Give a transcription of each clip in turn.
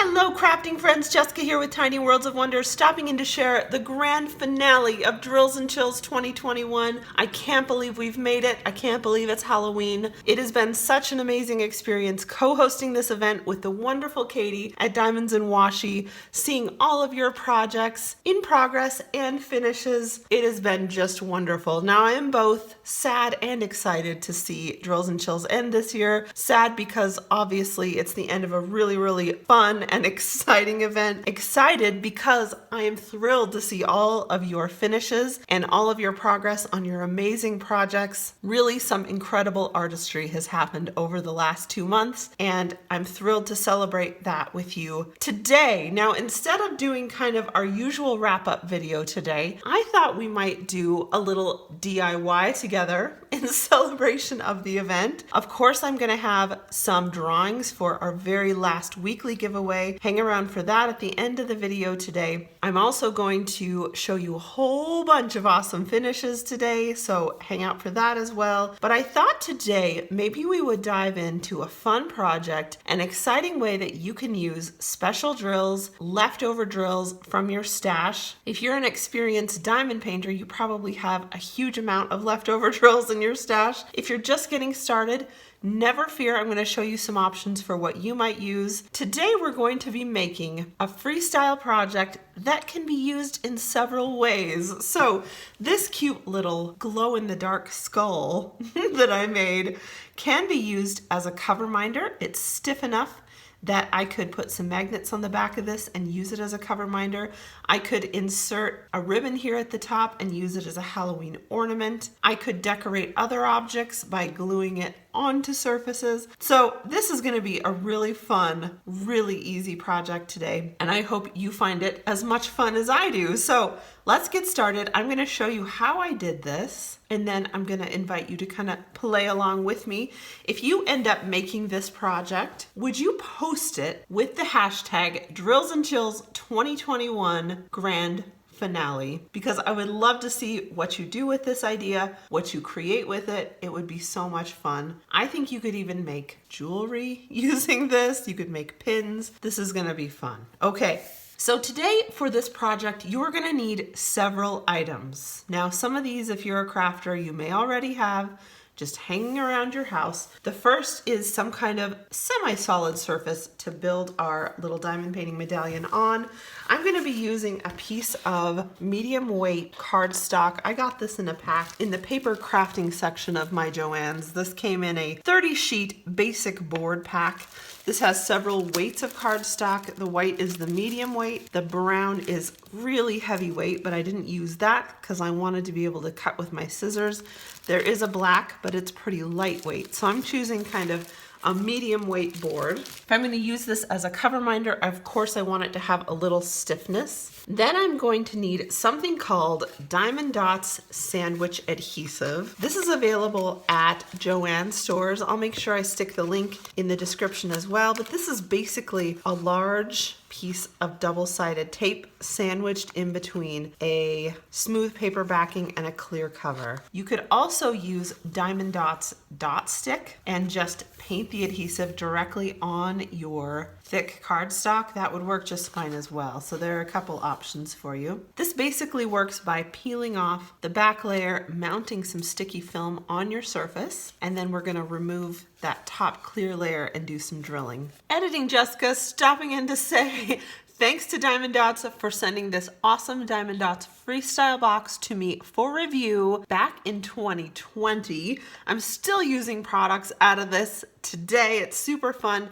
Hello crafting friends, Jessica here with Tiny Worlds of Wonder, stopping in to share the grand finale of Drills and Chills 2021. I can't believe we've made it. I can't believe it's Halloween. It has been such an amazing experience co-hosting this event with the wonderful Katie at Diamonds and Washi, seeing all of your projects in progress and finishes. It has been just wonderful. Now I am both sad and excited to see Drills and Chills end this year. Sad because obviously it's the end of a really fun and exciting event. Excited because I am thrilled to see all of your finishes and all of your progress on your amazing projects. Really, some incredible artistry has happened over the last 2 months, and I'm thrilled to celebrate that with you today. Now, instead of doing kind of our usual wrap-up video today, I thought we might do a little DIY together in celebration of the event. Of course, I'm going to have some drawings for our very last weekly giveaway. Hang around for that at the end of the video today. I'm also going to show you a whole bunch of awesome finishes today, so hang out for that as well. But I thought today maybe we would dive into a fun project, an exciting way that you can use special drills, leftover drills from your stash. If you're an experienced diamond painter, you probably have a huge amount of leftover drills in your stash. If you're just getting started, never fear, I'm going to show you some options for what you might use. Today we're going to be making a freestyle project that can be used in several ways. So this cute little glow-in-the-dark skull that I made can be used as a cover minder. It's stiff enough that I could put some magnets on the back of this and use it as a cover minder. I could insert a ribbon here at the top and use it as a Halloween ornament. I could decorate other objects by gluing it onto surfaces. So this is going to be a really fun, really easy project today, and I hope you find it as much fun as I do. So let's get started. I'm going to show you how I did this, and then I'm going to invite you to kind of play along with me. If you end up making this project, would you post it with the hashtag Drills and Chills 2021 Grand Finale? Because I would love to see what you do with this idea, what you create with it. It would be so much fun. I think you could even make jewelry using this. You could make pins. This is going to be fun. Okay. So today for this project, you're going to need several items. Now, some of these, if you're a crafter, you may already have just hanging around your house. The first is some kind of semi-solid surface to build our little diamond painting medallion on. I'm going to be using a piece of medium weight cardstock. I got this in a pack in the paper crafting section of my Joann's. This came in a 30 sheet basic board pack. This has several weights of cardstock. The white is the medium weight. The brown is really heavy weight, but I didn't use that because I wanted to be able to cut with my scissors. There is a black, but it's pretty lightweight. So I'm choosing kind of a medium weight board. If I'm going to use this as a cover minder, of course I want it to have a little stiffness. Then I'm going to need something called Diamond Dots Sandwich Adhesive. This is available at Joann's stores. I'll make sure I stick the link in the description as well, but this is basically a large piece of double-sided tape sandwiched in between a smooth paper backing and a clear cover. You could also use Diamond Dots dot stick and just paint the adhesive directly on your thick cardstock. That would work just fine as well. So there are a couple options for you. This basically works by peeling off the back layer, mounting some sticky film on your surface, and then we're going to remove that top clear layer and do some drilling. Editing Jessica, stopping in to say thanks to Diamond Dots for sending this awesome Diamond Dots Freestyle box to me for review back in 2020. I'm still using products out of this today. It's super fun.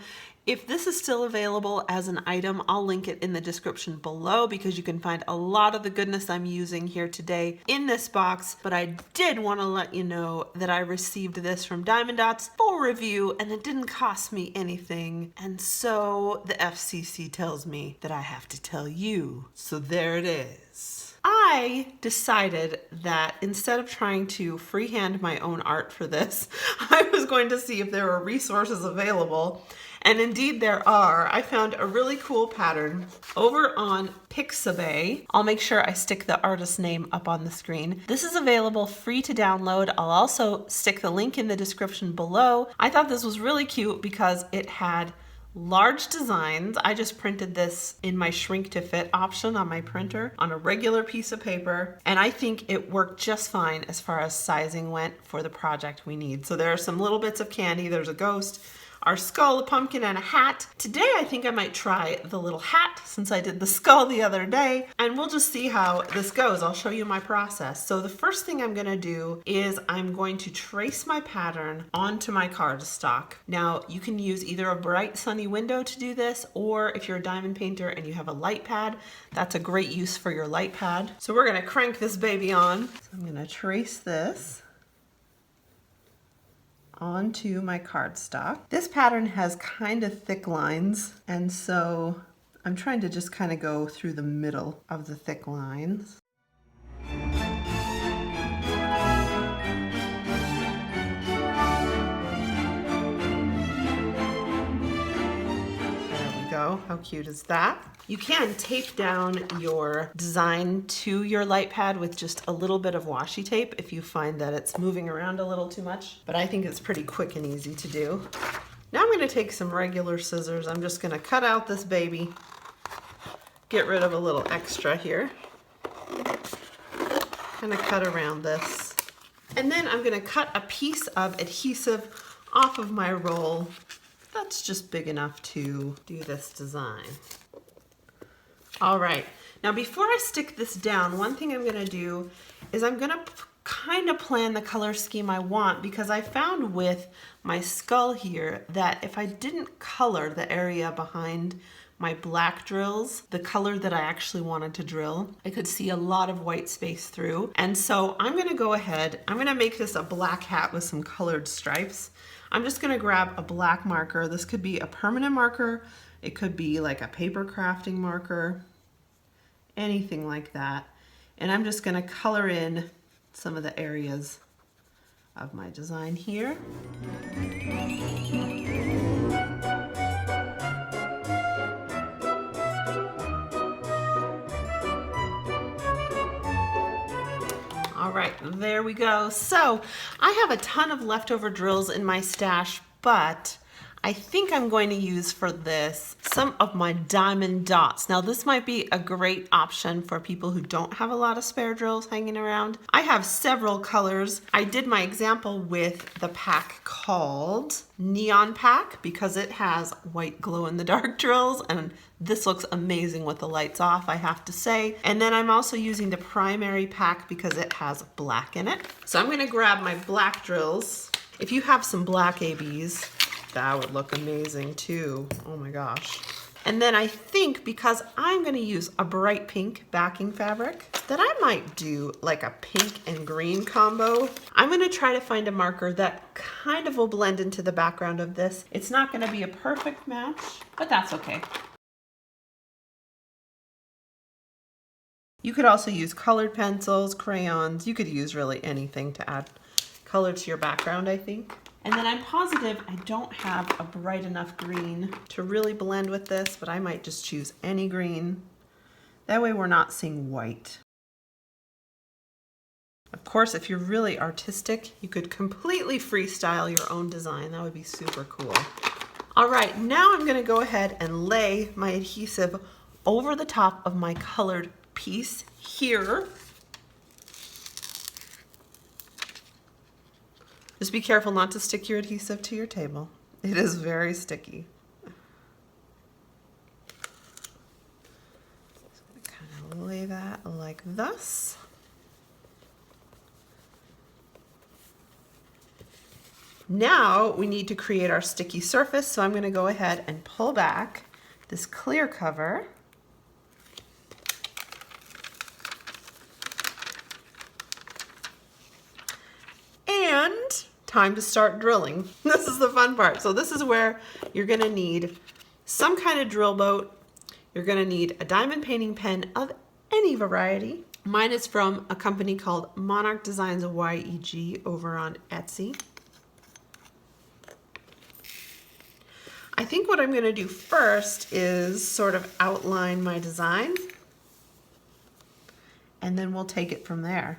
If this is still available as an item, I'll link it in the description below because you can find a lot of the goodness I'm using here today in this box. But I did want to let you know that I received this from Diamond Dots for review and it didn't cost me anything. And so the FCC tells me that I have to tell you. So there it is. I decided that instead of trying to freehand my own art for this, I was going to see if there were resources available. And indeed there are. I found a really cool pattern over on Pixabay. I'll make sure I stick the artist's name up on the screen. This is available free to download. I'll also stick the link in the description below. I thought this was really cute because it had large designs. I just printed this in my shrink to fit option on my printer on a regular piece of paper, and I think it worked just fine as far as sizing went for the project we need. So there are some little bits of candy. There's a ghost, our skull, a pumpkin, and a hat. Today I think I might try the little hat since I did the skull the other day, and we'll just see how this goes. I'll show you my process. So the first thing I'm gonna do is I'm going to trace my pattern onto my cardstock. Now you can use either a bright sunny window to do this, or if you're a diamond painter and you have a light pad, that's a great use for your light pad. So we're gonna crank this baby on. So I'm gonna trace this onto my cardstock. This pattern has kind of thick lines, and so I'm trying to just kind of go through the middle of the thick lines. There we go. How cute is that? You can tape down your design to your light pad with just a little bit of washi tape if you find that it's moving around a little too much, but I think it's pretty quick and easy to do. Now I'm going to take some regular scissors. I'm just going to cut out this baby, get rid of a little extra here, kind of cut around this, and then I'm going to cut a piece of adhesive off of my roll that's just big enough to do this design. All right, now before I stick this down, one thing I'm gonna do is I'm gonna kind of plan the color scheme I want, because I found with my skull here that if I didn't color the area behind my black drills, the color that I actually wanted to drill, I could see a lot of white space through. And so I'm gonna go ahead, I'm gonna make this a black hat with some colored stripes. I'm just gonna grab a black marker. This could be a permanent marker, it could be like a paper crafting marker, anything like that. And I'm just gonna color in some of the areas of my design here. All right, there we go. So I have a ton of leftover drills in my stash, but I think I'm going to use for this some of my diamond dots. Now this might be a great option for people who don't have a lot of spare drills hanging around. I have several colors. I did my example with the pack called Neon Pack because it has white glow in the dark drills, and this looks amazing with the lights off, I have to say. And then I'm also using the primary pack because it has black in it. So I'm gonna grab my black drills. If you have some black ABs, that would look amazing too. Oh my gosh. And then I think because I'm gonna use a bright pink backing fabric, that I might do like a pink and green combo. I'm gonna try to find a marker that kind of will blend into the background of this. It's not gonna be a perfect match, but that's okay. You could also use colored pencils, crayons. You could use really anything to add color to your background, I think. And then I'm positive I don't have a bright enough green to really blend with this, but I might just choose any green. That way we're not seeing white. Of course, if you're really artistic, you could completely freestyle your own design. That would be super cool. All right, now I'm gonna go ahead and lay my adhesive over the top of my colored piece here. Just be careful not to stick your adhesive to your table. It is very sticky. Just gonna kind of lay that like this. Now we need to create our sticky surface, so I'm gonna go ahead and pull back this clear cover. And time to start drilling. This is the fun part. So this is where you're gonna need some kind of drill boat. You're gonna need a diamond painting pen of any variety. Mine is from a company called Monarch Designs YEG over on Etsy. I think what I'm gonna do first is sort of outline my design, and then we'll take it from there.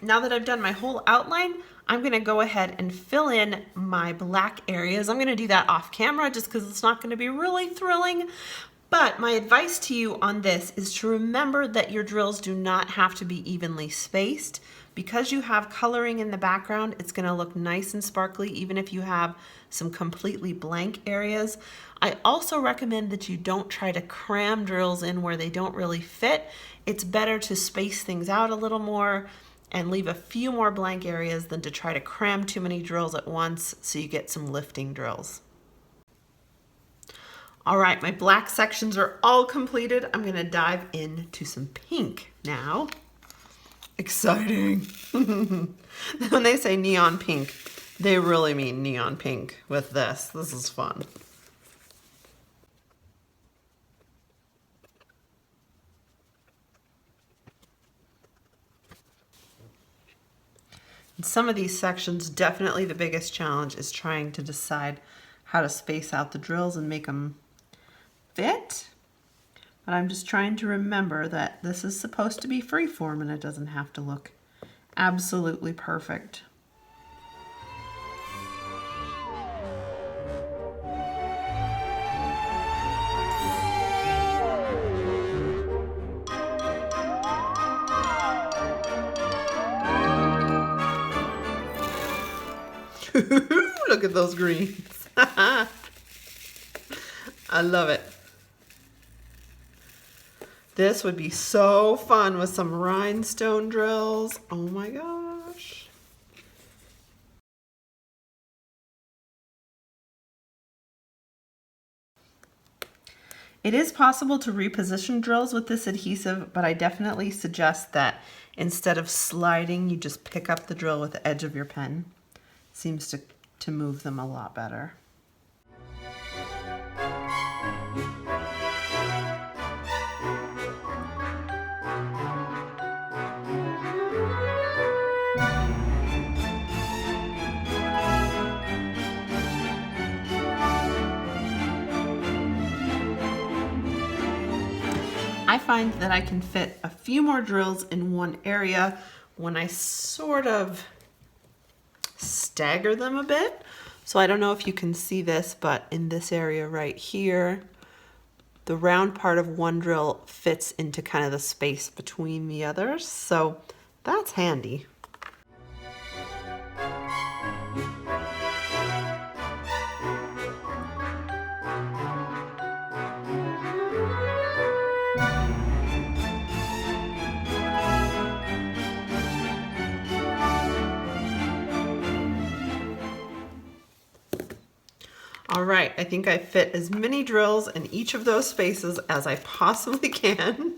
now that I've done my whole outline, I'm gonna go ahead and fill in my black areas. I'm gonna do that off camera just because it's not gonna be really thrilling. But my advice to you on this is to remember that your drills do not have to be evenly spaced. Because you have coloring in the background, it's gonna look nice and sparkly even if you have some completely blank areas. I also recommend that you don't try to cram drills in where they don't really fit. It's better to space things out a little more and leave a few more blank areas than to try to cram too many drills at once so you get some lifting drills. All right, my black sections are all completed. I'm gonna dive into some pink now. Exciting. When they say neon pink, they really mean neon pink with this. This is fun. In some of these sections, definitely the biggest challenge is trying to decide how to space out the drills and make them fit. But I'm just trying to remember that this is supposed to be freeform and it doesn't have to look absolutely perfect. Look at those greens. I love it. This would be so fun with some rhinestone drills. Oh my gosh. It is possible to reposition drills with this adhesive, but I definitely suggest that instead of sliding, you just pick up the drill with the edge of your pen. Seems to move them a lot better. I find that I can fit a few more drills in one area when I sort of stagger them a bit. So I don't know if you can see this, but in this area right here, the round part of one drill fits into kind of the space between the others. So that's handy. All right, I think I fit as many drills in each of those spaces as I possibly can.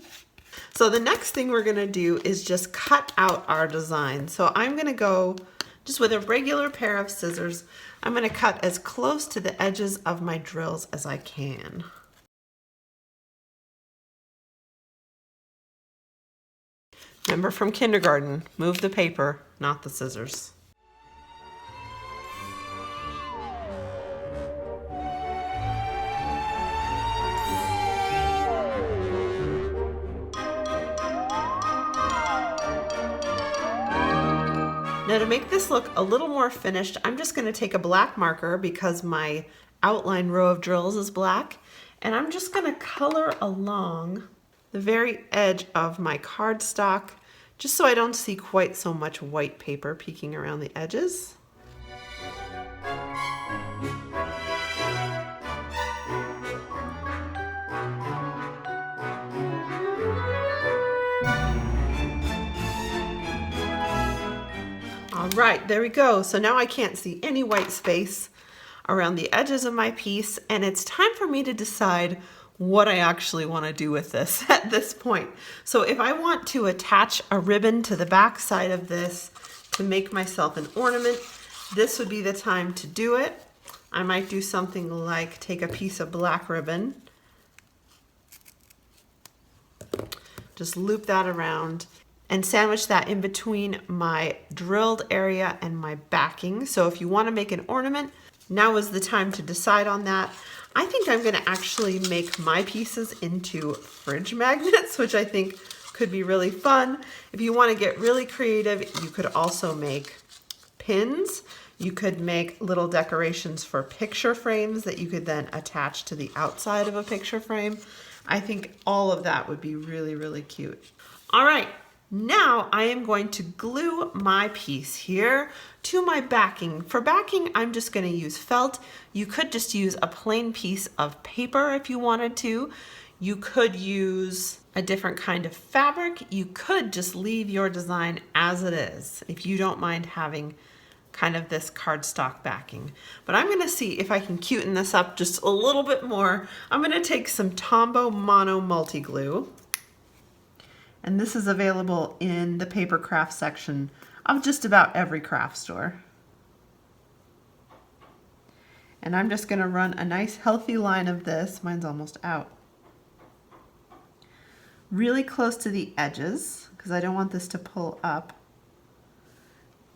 So the next thing we're gonna do is just cut out our design. So I'm gonna go just with a regular pair of scissors. I'm gonna cut as close to the edges of my drills as I can. Remember from kindergarten, move the paper, not the scissors. Now to make this look a little more finished, I'm just going to take a black marker because my outline row of drills is black, and I'm just going to color along the very edge of my cardstock just so I don't see quite so much white paper peeking around the edges. All right, there we go. So now I can't see any white space around the edges of my piece, and it's time for me to decide what I actually want to do with this at this point. So if I want to attach a ribbon to the back side of this to make myself an ornament, this would be the time to do it. I might do something like take a piece of black ribbon, just loop that around, and sandwich that in between my drilled area and my backing. So if you want to make an ornament, now is the time to decide on that. I think I'm going to actually make my pieces into fridge magnets, which I think could be really fun. If you want to get really creative, you could also make pins. You could make little decorations for picture frames that you could then attach to the outside of a picture frame. I think all of that would be really, really cute. All right, now I am going to glue my piece here to my backing. For backing, I'm just going to use felt. You could just use a plain piece of paper if you wanted to. You could use a different kind of fabric. You could just leave your design as it is if you don't mind having kind of this cardstock backing. But I'm going to see if I can cuten this up just a little bit more. I'm going to take some Tombow Mono Multi Glue. And this is available in the paper craft section of just about every craft store. And I'm just going to run a nice healthy line of this. Mine's almost out. Really close to the edges because I don't want this to pull up.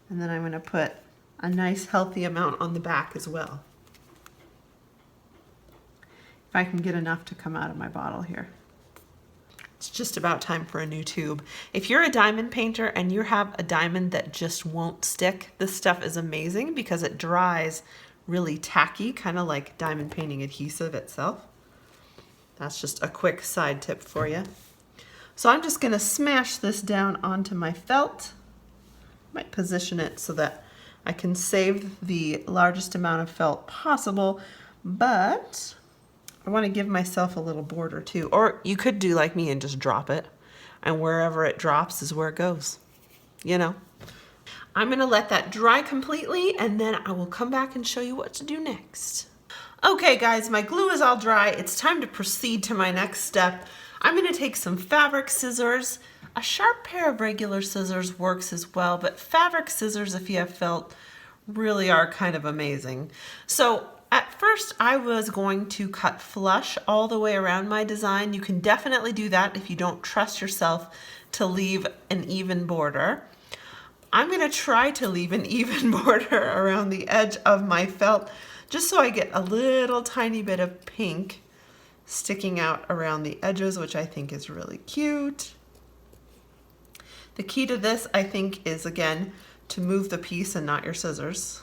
And then I'm going to put a nice healthy amount on the back as well. If I can get enough to come out of my bottle here. It's just about time for a new tube. If you're a diamond painter and you have a diamond that just won't stick, this stuff is amazing because it dries really tacky, kind of like diamond painting adhesive itself. That's just a quick side tip for you. So I'm just going to smash this down onto my felt. Might position it so that I can save the largest amount of felt possible, but I want to give myself a little border too. Or you could do like me and just drop it, and wherever it drops is where it goes, you know. I'm going to let that dry completely, and then I will come back and show you what to do next. Okay guys, my glue is all dry. It's time to proceed to my next step. I'm going to take some fabric scissors. A sharp pair of regular scissors works as well, but fabric scissors, if you have felt, really are kind of amazing. So at first I was going to cut flush all the way around my design. You can definitely do that if you don't trust yourself to leave an even border. I'm going to try to leave an even border around the edge of my felt just so I get a little tiny bit of pink sticking out around the edges, which I think is really cute. The key to this, I think, is again to move the piece and not your scissors.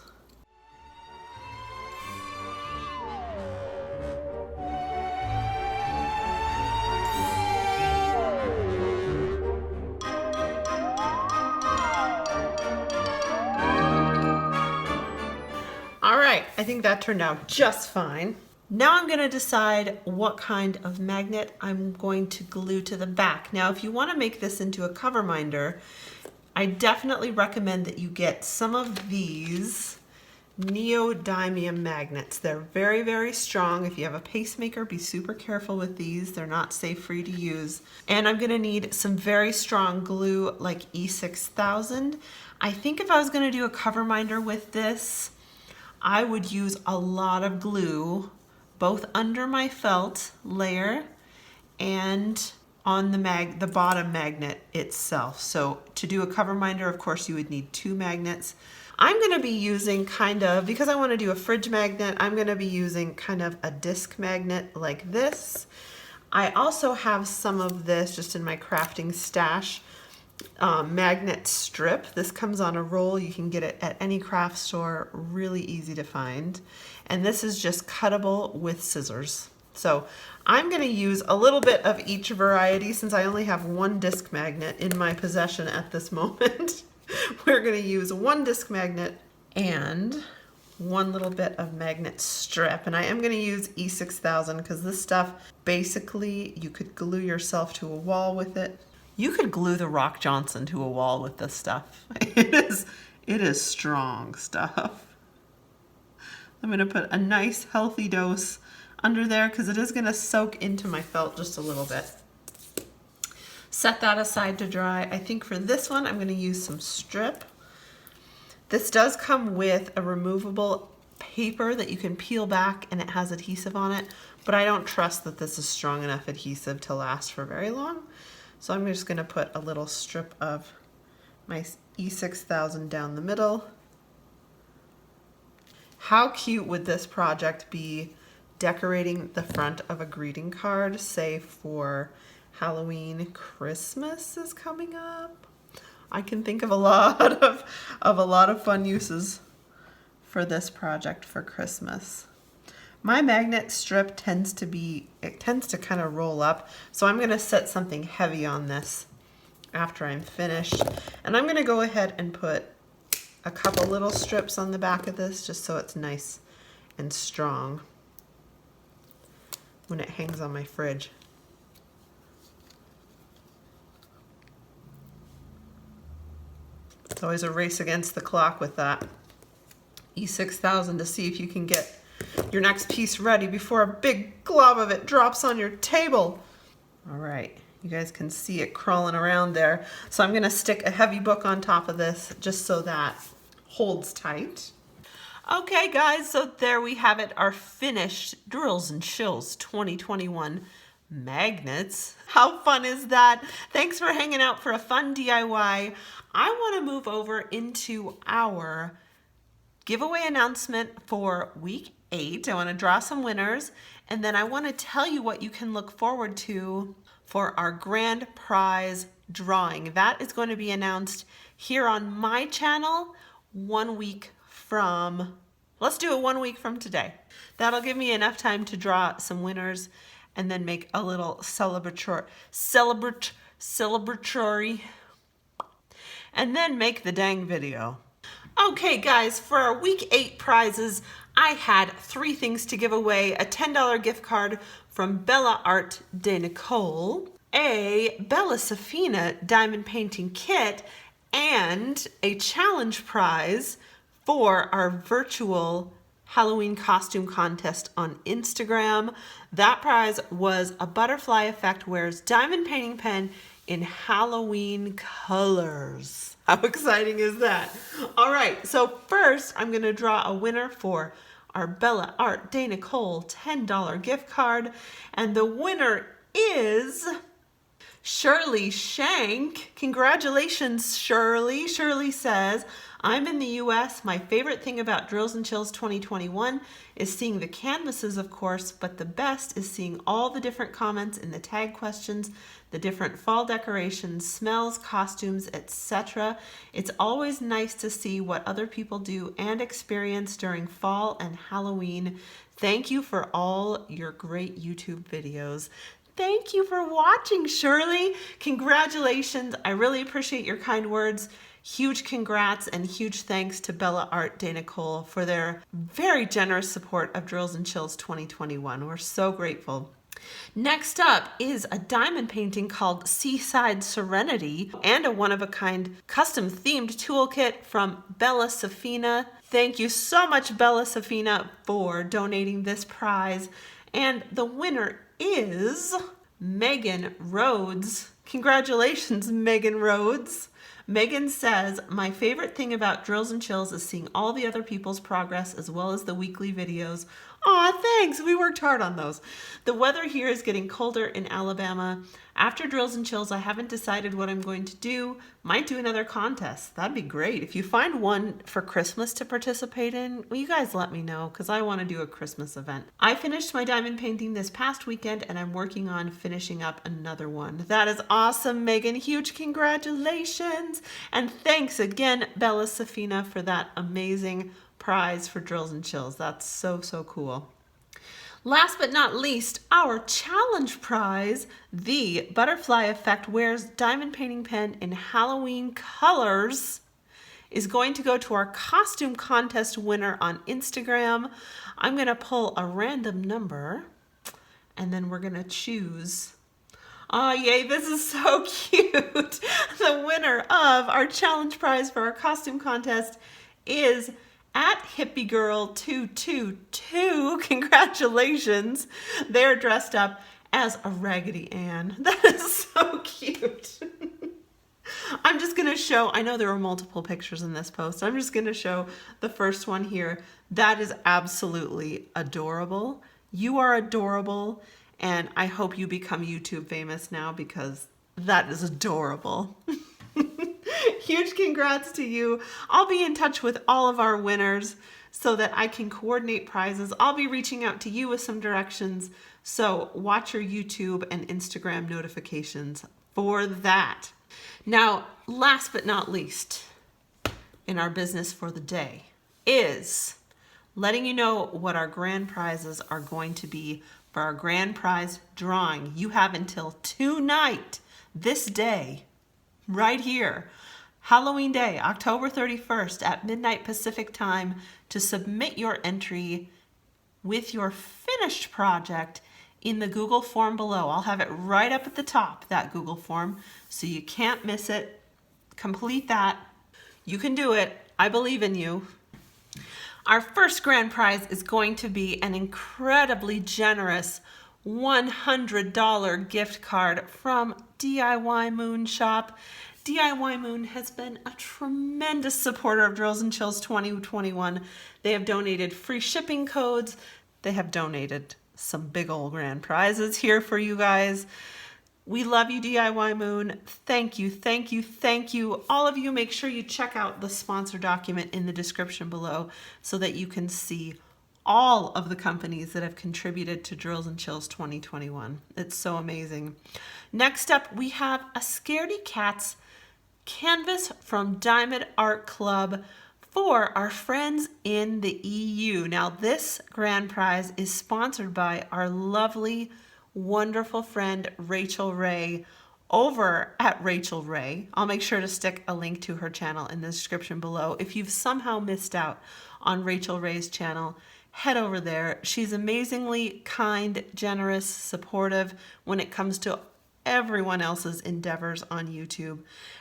All right, I think that turned out just fine. Now I'm going to decide what kind of magnet I'm going to glue to the back. Now, if you want to make this into a cover minder, I definitely recommend that you get some of these neodymium magnets. They're very, very strong. If you have a pacemaker, be super careful with these. They're not safe for you to use. And I'm going to need some very strong glue like E6000. I think if I was going to do a cover minder with this, I would use a lot of glue both under my felt layer and on the bottom magnet itself. So to do a cover minder, of course, you would need 2 magnets. I'm going to be using because I want to do a fridge magnet, I'm going to be using kind of a disc magnet like this. I also have some of this just in my crafting stash. Magnet strip. This comes on a roll. You can get it at any craft store, really easy to find. And this is just cuttable with scissors. So I'm going to use a little bit of each variety since I only have 1 disc magnet in my possession at this moment. We're going to use 1 disc magnet and 1 little bit of magnet strip. And I am going to use E6000 because this stuff, basically, you could glue yourself to a wall with it. You could glue the Rock Johnson to a wall with this stuff. It is strong stuff. I'm going to put a nice healthy dose under there because it is going to soak into my felt just a little bit. Set that aside to dry. I think for this one I'm going to use some strip. This does come with a removable paper that you can peel back and it has adhesive on it, but I don't trust that this is strong enough adhesive to last for very long. So I'm just going to put a little strip of my E6000 down the middle. How cute would this project be decorating the front of a greeting card, say for Halloween. Christmas is coming up. I can think of a lot of fun uses for this project for Christmas. My magnet strip tends to kind of roll up, so I'm going to set something heavy on this after I'm finished. And I'm going to go ahead and put a couple little strips on the back of this just so it's nice and strong when it hangs on my fridge. It's always a race against the clock with that E6000 to see if you can get your next piece ready before a big glob of it drops on your table. All right, you guys can see it crawling around there. So I'm gonna stick a heavy book on top of this just so that holds tight. Okay guys, so there we have it, our finished Drills and Chills 2021 magnets. How fun is that? Thanks for hanging out for a fun DIY. I want to move over into our giveaway announcement for week 8. I want to draw some winners, and then I want to tell you what you can look forward to for our grand prize drawing. That is going to be announced here on my channel 1 week from, let's do it 1 week from today. That'll give me enough time to draw some winners and then make a little celebratory, and then make the dang video. Okay guys, for our week 8 prizes, I had 3 things to give away: a $10 gift card from Bella Art de Nicole, a Bella Safina diamond painting kit, and a challenge prize for our virtual Halloween costume contest on Instagram. That prize was a Butterfly Effect Wears diamond painting pen in Halloween colors. How exciting is that? All right, so first I'm gonna draw a winner for our Bella Art de Nicole $10 gift card, and the winner is Shirley Shank. Congratulations, Shirley. Shirley says, I'm in the US. My favorite thing about Drills and Chills 2021 is seeing the canvases, of course, but the best is seeing all the different comments in the tag questions, the different fall decorations, smells, costumes, etc. It's always nice to see what other people do and experience during fall and Halloween. Thank you for all your great YouTube videos. Thank you for watching, Shirley. Congratulations. I really appreciate your kind words. Huge congrats and huge thanks to Bella Art de Nicole for their very generous support of Drills and Chills 2021. We're so grateful. Next up is a diamond painting called Seaside Serenity and a one-of-a-kind custom-themed toolkit from Bella Safina. Thank you so much, Bella Safina, for donating this prize. And the winner is Megan Rhodes. Congratulations, Megan Rhodes. Megan says, my favorite thing about Drills and Chills is seeing all the other people's progress as well as the weekly videos. Aw, thanks. We worked hard on those. The weather here is getting colder in Alabama. After Drills and Chills, I haven't decided what I'm going to do. Might do another contest. That'd be great. If you find one for Christmas to participate in, will you guys let me know, because I want to do a Christmas event. I finished my diamond painting this past weekend, and I'm working on finishing up another one. That is awesome, Megan. Huge congratulations. And thanks again, Bella Safina, for that amazing prize for Drills and Chills. That's so, so cool. Last but not least, our challenge prize, the Butterfly Effect Wears diamond painting pen in Halloween colors, is going to go to our costume contest winner on Instagram. I'm going to pull a random number and then we're going to choose. Oh, yay, this is so cute. The winner of our challenge prize for our costume contest is at HippieGirl222. Congratulations. They're dressed up as a Raggedy Ann. That is so cute. I'm just going to show, I know there were multiple pictures in this post. I'm just going to show the first one here. That is absolutely adorable. You are adorable, and I hope you become YouTube famous now because that is adorable. Huge congrats to you. I'll be in touch with all of our winners so that I can coordinate prizes. I'll be reaching out to you with some directions, So watch your YouTube and Instagram notifications for that. Now, last but not least in our business for the day is letting you know what our grand prizes are going to be for our grand prize drawing. You have until tonight, this day, right here, Halloween Day, October 31st at midnight Pacific time, to submit your entry with your finished project in the Google form below. I'll have it right up at the top, that Google form, so you can't miss it. Complete that. You can do it. I believe in you. Our first grand prize is going to be an incredibly generous $100 gift card from DIY Moon Shop. DIY Moon has been a tremendous supporter of Drills and Chills 2021. They have donated free shipping codes. They have donated some big old grand prizes here for you guys. We love you, DIY Moon. Thank you, thank you, thank you. All of you, make sure you check out the sponsor document in the description below so that you can see all of the companies that have contributed to Drills and Chills 2021. It's so amazing. Next up, we have a Scaredy Cats canvas from Diamond Art Club for our friends in the EU. Now, this grand prize is sponsored by our lovely, wonderful friend Rachel Ray over at Rachel Ray. I'll make sure to stick a link to her channel in the description below. If you've somehow missed out on Rachel Ray's channel, head over there. She's amazingly kind, generous, supportive when it comes to everyone else's endeavors on YouTube.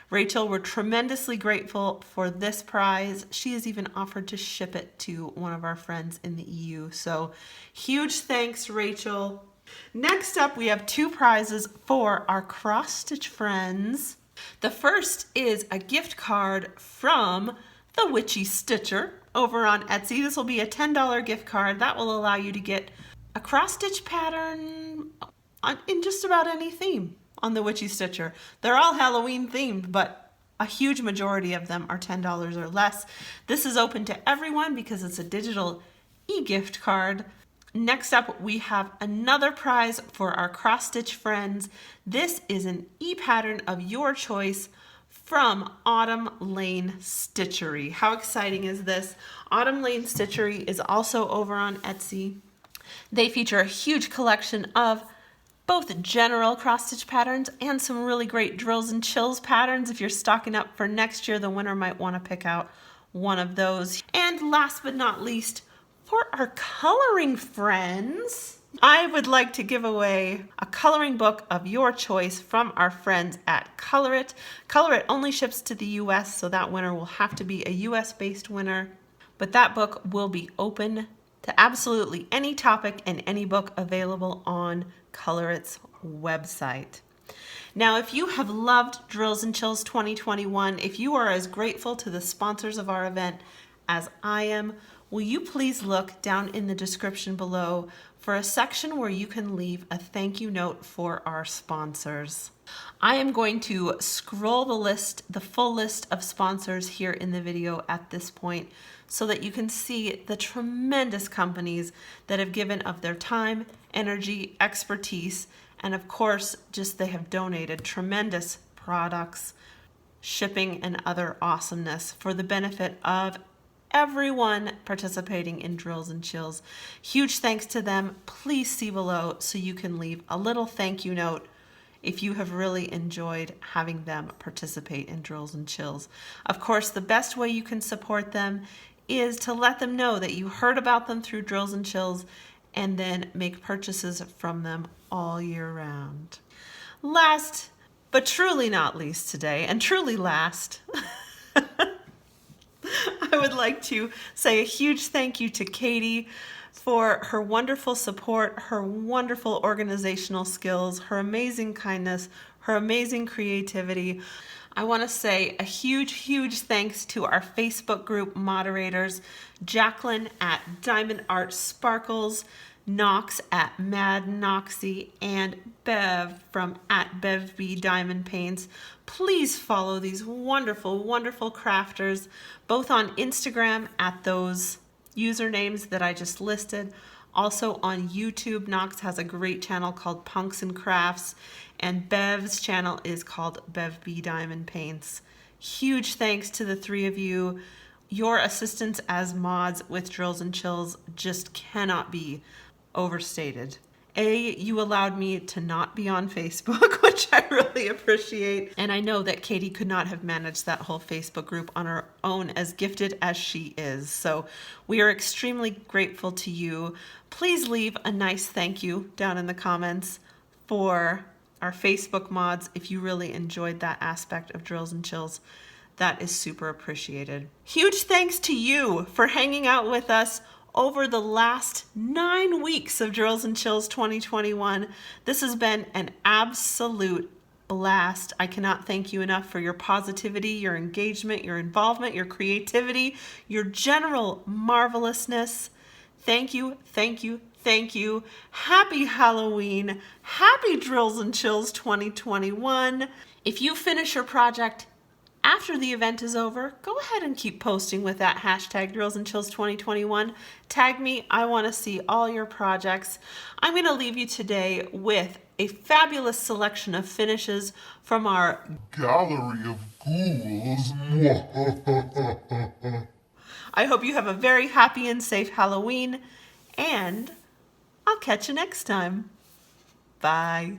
Rachel, we're tremendously grateful for this prize. She has even offered to ship it to one of our friends in the EU. So huge thanks, Rachel. Next up, we have two prizes for our cross-stitch friends. The first is a gift card from the Witchy Stitcher over on Etsy. This will be a $10 gift card that will allow you to get a cross-stitch pattern in just about any theme on the Witchy Stitcher. They're all Halloween themed, but a huge majority of them are $10 or less. This is open to everyone because it's a digital e-gift card. Next up, we have another prize for our cross-stitch friends. This is an e-pattern of your choice from Autumn Lane Stitchery. How exciting is this? Autumn Lane Stitchery is also over on Etsy. They feature a huge collection of both general cross-stitch patterns and some really great Drills and Chills patterns. If you're stocking up for next year, the winner might want to pick out one of those. And last but not least, for our coloring friends, I would like to give away a coloring book of your choice from our friends at Color It. Color It only ships to the US, so that winner will have to be a US-based winner. But that book will be open to absolutely any topic and any book available on Color It's website. Now, if you have loved Drills and Chills 2021, if you are as grateful to the sponsors of our event as I am, will you please look down in the description below for a section where you can leave a thank you note for our sponsors. I am going to scroll the full list of sponsors here in the video at this point so that you can see the tremendous companies that have given of their time, energy, expertise, and of course, just they have donated tremendous products, shipping, and other awesomeness for the benefit of everyone participating in Drills and Chills. Huge thanks to them. Please see below so you can leave a little thank you note if you have really enjoyed having them participate in Drills and Chills. Of course, the best way you can support them is to let them know that you heard about them through Drills and Chills and then make purchases from them all year round. Last, but truly not least today, and truly last, I would like to say a huge thank you to Katie for her wonderful support, her wonderful organizational skills, her amazing kindness, her amazing creativity. I want to say a huge, huge thanks to our Facebook group moderators, Jaclyn at Diamond Art Sparkles, Nox at Mad Noxy, and Bev from at BevB Diamond Paints. Please follow these wonderful, wonderful crafters, both on Instagram at those usernames that I just listed, Also on YouTube, Nox has a great channel called Punks and Crafts, and Bev's channel is called Bev B Diamond Paints. Huge thanks to the three of you. Your assistance as mods with Drills and Chills just cannot be overstated. You allowed me to not be on Facebook, which I really appreciate. And I know that Katie could not have managed that whole Facebook group on her own, as gifted as she is. So we are extremely grateful to you. Please leave a nice thank you down in the comments for our Facebook mods if you really enjoyed that aspect of Drills and Chills. That is super appreciated. Huge thanks to you for hanging out with us over the last 9 weeks of Drills and Chills 2021. This has been an absolute blast. I cannot thank you enough for your positivity, your engagement, your involvement, your creativity, your general marvelousness. Thank you, thank you, thank you. Happy Halloween. Happy Drills and Chills 2021. If you finish your project after the event is over, go ahead and keep posting with that hashtag Drills and Chills 2021. Tag me. I want to see all your projects. I'm going to leave you today with a fabulous selection of finishes from our gallery of ghouls. I hope you have a very happy and safe Halloween, and I'll catch you next time. Bye.